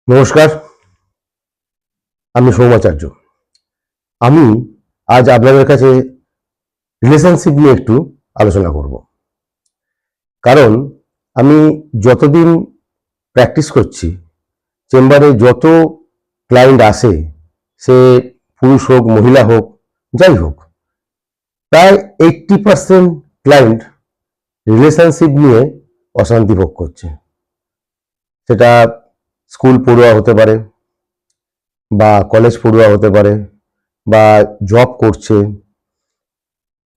নমস্কার, আমি সৌমাচার্য। আমি আজ আপনাদের কাছে রিলেশনশিপ নিয়ে একটু আলোচনা করব। কারণ আমি যতদিন প্র্যাকটিস করছি, চেম্বারে যত ক্লায়েন্ট আসে, সে পুরুষ হোক, মহিলা হোক, যাই হোক, প্রায় 80% ক্লায়েন্ট রিলেশনশিপ নিয়ে অশান্তি ভোগ করছে। সেটা স্কুল পড়ুয়া হতে পারে, বা কলেজ পড়ুয়া হতে পারে, বা জব করছে।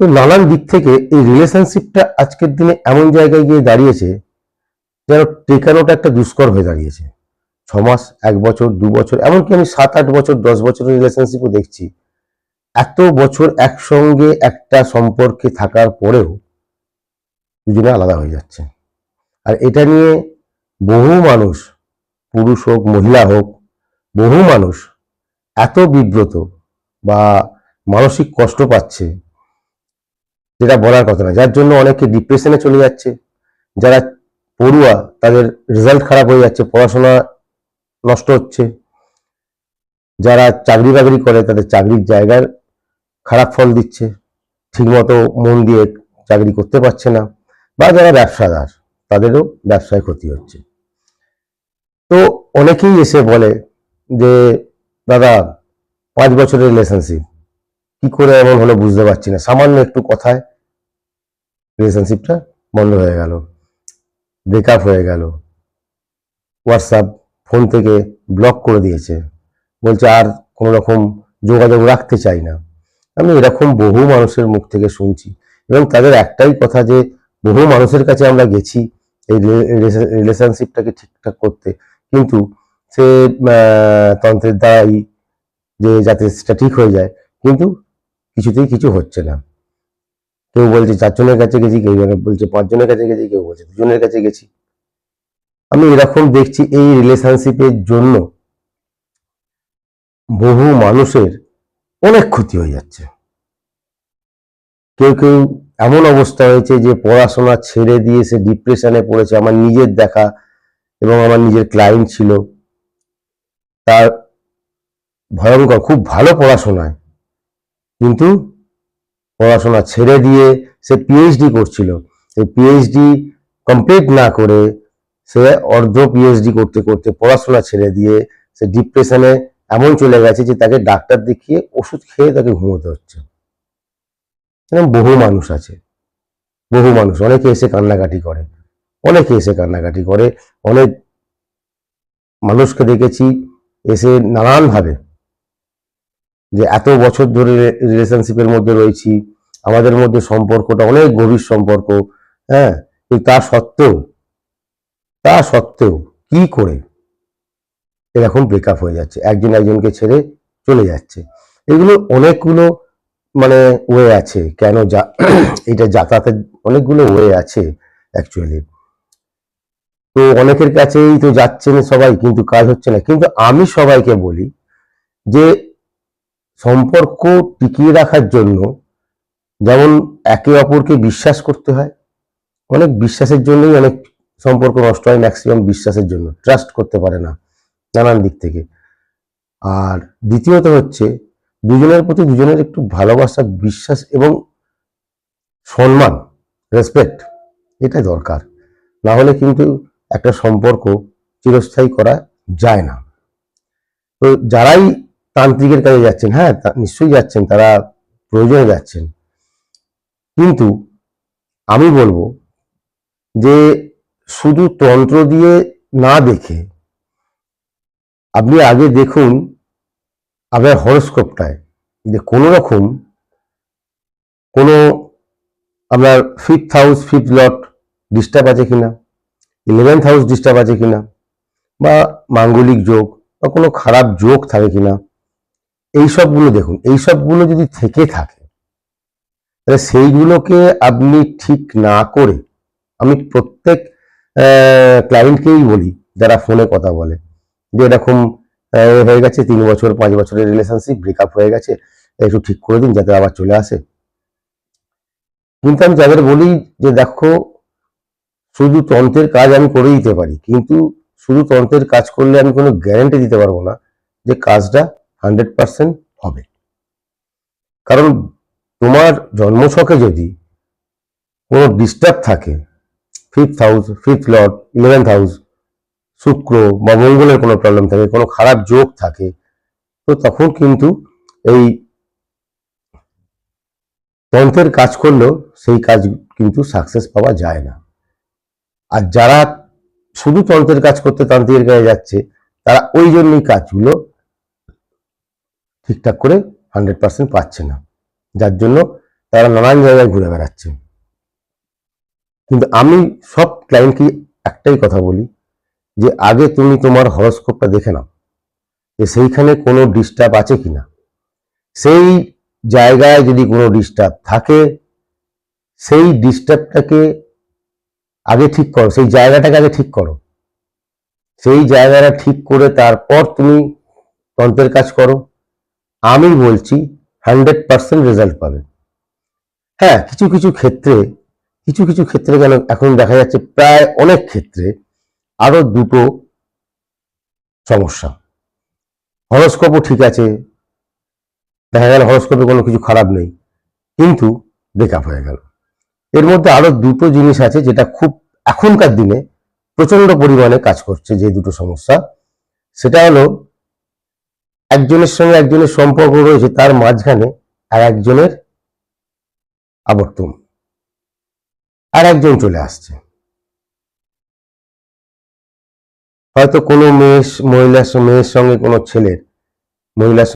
তো নানান দিক থেকে এই রিলেশনশিপটা আজকের দিনে এমন জায়গায় গিয়ে দাঁড়িয়েছে যেন টেকানোটা একটা দুষ্কর হয়ে দাঁড়িয়েছে। 6 মাস, 1 বছর, 2 বছর, এমনকি আমি 7-8 বছর, 10 বছরের রিলেশনশিপও দেখছি। এত বছর একসঙ্গে একটা সম্পর্কে থাকার পরেও দুজনে আলাদা হয়ে যাচ্ছে। আর এটা নিয়ে বহু মানুষ, পুরুষ হোক, মহিলা হোক, বহু মানুষ এত বিব্রত বা মানসিক কষ্ট পাচ্ছে যেটা বলার কথা না। যার জন্য অনেকে ডিপ্রেশনে চলে যাচ্ছে। যারা পড়ুয়া তাদের রেজাল্ট খারাপ হয়ে যাচ্ছে, পড়াশোনা নষ্ট হচ্ছে। যারা চাকরি বাকরি করে তাদের চাকরির জায়গার খারাপ ফল দিচ্ছে, ঠিকমতো মন দিয়ে চাকরি করতে পারছে না। বা যারা ব্যবসাদার, তাদেরও ব্যবসায় ক্ষতি হচ্ছে। তো অনেকেই এসে বলে যে দাদা, 5 বছরের রিলেশনশিপ, কি করে এমন হলো বুঝতে পারছি না, সামান্য একটু কথায় রিলেশনশিপটা বন্ধ হয়ে গেল, ব্রেকআপ হয়ে গেল, হোয়াটসঅ্যাপ ফোন থেকে ব্লক করে দিয়েছে, বলছে আর কোনো রকম যোগাযোগ রাখতে চাই না। আমি এরকম বহু মানুষের মুখ থেকে শুনছি, এবং তাদের একটাই কথা যে বহু মানুষের কাছে আমরা গেছি এই রিলেশনশিপটাকে ঠিকঠাক করতে, কিন্তু সে তন্ত্রের দ্বারাই যে যাতে সেটা ঠিক হয়ে যায়, কিন্তু কিছুতেই কিছু হচ্ছে না। কেউ বলছে 4 জনের কাছে গেছি, কেউ বলছে 5 জনের কাছে গেছি, কেউ বলছে 2 জনের কাছে গেছি। আমি এরকম দেখছি এই রিলেশনশিপের জন্য বহু মানুষের অনেক ক্ষতি হয়ে যাচ্ছে। কেউ কেউ এমন অবস্থা হয়েছে যে পড়াশোনা ছেড়ে দিয়ে সে ডিপ্রেশনে পড়েছে। আমার নিজের দেখা, এবং আমার নিজের ক্লায়েন্ট ছিল, তার ভয়ঙ্কর, খুব ভালো পড়াশোনায়, কিন্তু পড়াশোনা ছেড়ে দিয়ে সে পিএইচডি করছিল। সেই পিএইচডি কমপ্লিট না করে সে অর্ধ পিএইচডি করতে করতে পড়াশোনা ছেড়ে দিয়ে সে ডিপ্রেশনে এমন চলে গেছে যে তাকে ডাক্তার দেখিয়ে ওষুধ খেয়ে তাকে ঘুমোতে হচ্ছে। এরকম বহু মানুষ আছে, বহু মানুষ। অনেকে এসে কান্নাকাটি করে, অনেকে এসে কান্নাকাটি করে। অনেক মানুষকে দেখেছি এসে নানানভাবে, যে এত বছর ধরে রিলেশনশিপের মধ্যে রয়েছি, আমাদের মধ্যে সম্পর্কটা অনেক গভীর সম্পর্ক, হ্যাঁ, কিন্তু তা সত্ত্বেও কি করে এরকম ব্রেকআপ হয়ে যাচ্ছে, একজন একজনকে ছেড়ে চলে যাচ্ছে। এগুলো অনেকগুলো মানে ওয়ে আছে, কেন এটা যাতায়াতের অনেকগুলো ওয়ে আছে অ্যাকচুয়ালি। তো অনেকের কাছেই তো যাচ্ছেন সবাই, কিন্তু কাজ হচ্ছে না। কিন্তু আমি সবাইকে বলি যে সম্পর্ক টিকিয়ে রাখার জন্য যেমন একে অপরকে বিশ্বাস করতে হয়, অনেক বিশ্বাসের জন্যই অনেক সম্পর্ক নষ্ট হয়, ম্যাক্সিমাম বিশ্বাসের জন্য, ট্রাস্ট করতে পারে না নানান দিক থেকে। আর দ্বিতীয়ত হচ্ছে দুজনের প্রতি দুজনের একটু ভালোবাসা, বিশ্বাস এবং সম্মান, রেসপেক্ট, এটা দরকার। না হলে কিন্তু একটা সম্পর্ক চিরস্থায়ী করা যায় না। তো যারাই তান্ত্রিকের কাছে যাচ্ছেন, হ্যাঁ নিশ্চয়ই যাচ্ছেন, তারা প্রয়োজনে যাচ্ছেন, কিন্তু আমি বলবো যে শুধু তন্ত্র দিয়ে না দেখে আপনি আগে দেখুন আপনার হরোস্কোপটায়, যে কোনো রকম কোনো আপনার 5th হাউস, 5th লট ডিস্টার্ব আছে কিনা, 11th হাউস ডিস্টার্ব আছে কিনা, বা মাঙ্গলিক যোগ বা কোনো খারাপ যোগ থাকে কিনা, এই সবগুলো দেখুন। এই সবগুলো যদি থেকে থাকে, তাহলে সেইগুলোকে আপনি ঠিক না করে, আমি প্রত্যেক ক্লায়েন্টকেই বলি যারা ফোনে কথা বলে যে এরকম হয়ে গেছে, 3 বছর 5 বছরের রিলেশনশিপ, ব্রেকআপ হয়ে গেছে, একটু ঠিক করে দিন যাতে আবার চলে আসে। কিন্তু আমি যাদের বলি যে দেখো, শুধু তন্ত্রের কাজ আমি করে দিতে পারি, কিন্তু শুধু তন্ত্রের কাজ করলে আমি কোনো গ্যারান্টি দিতে পারবো না যে কাজটা 100% হবে। কারণ তোমার জন্মছকে যদি কোনো ডিস্টার্ব থাকে, 5th house, 5th Lord, 11th house, শুক্র বা মঙ্গলের কোনো প্রবলেম থাকে, কোনো খারাপ যোগ থাকে, তো তখন কিন্তু এই তন্ত্রের কাজ করলেও সেই কাজ কিন্তু সাকসেস পাওয়া যায় না। আর যারা শুধু তন্ত্রের কাজ করতে তান্ত্রিকের কাছে যাচ্ছে, তারা ওই জন্যই কাজগুলো ঠিকঠাক করে 100% পাচ্ছে না, যার জন্য তারা নানান জায়গায় ঘুরে বেড়াচ্ছে। কিন্তু আমি সব ক্লায়েন্টকে একটাই কথা বলি যে আগে তুমি তোমার হরোস্কোপটা দেখে নাও যে সেইখানে কোনো ডিস্টার্ব আছে কিনা। সেই জায়গায় যদি কোনো ডিস্টার্ব থাকে, সেই ডিস্টার্বটাকে আগে ঠিক করো, সেই জায়গাটাকে আগে ঠিক করো। সেই জায়গাটা ঠিক করে তারপর তুমি তন্ত্রের কাজ করো। আমি বলছি 100% রেজাল্ট পাবে। হ্যাঁ, কিছু কিছু ক্ষেত্রে কেন এখন দেখা যাচ্ছে, প্রায় অনেক ক্ষেত্রে আরো দুটো সমস্যা। হরোস্কোপও ঠিক আছে, দেখা গেল হরোস্কোপে কোনো কিছু খারাপ নেই, কিন্তু ব্রেকআপ হয়ে গেল। এর মধ্যে আরো দুটো জিনিস আছে যেটা খুব এখনকার দিনে প্রচন্ড পরিমাণে কাজ করছে, যে দুটো সমস্যা। সেটা হলো একজনের সঙ্গে একজনের সম্পর্ক রয়েছে, তার মাঝখানে আর একজনের আবর্তন, আর একজন চলে আসছে। হয়তো কোনো মেয়ের সঙ্গে কোনো ছেলের মহিলার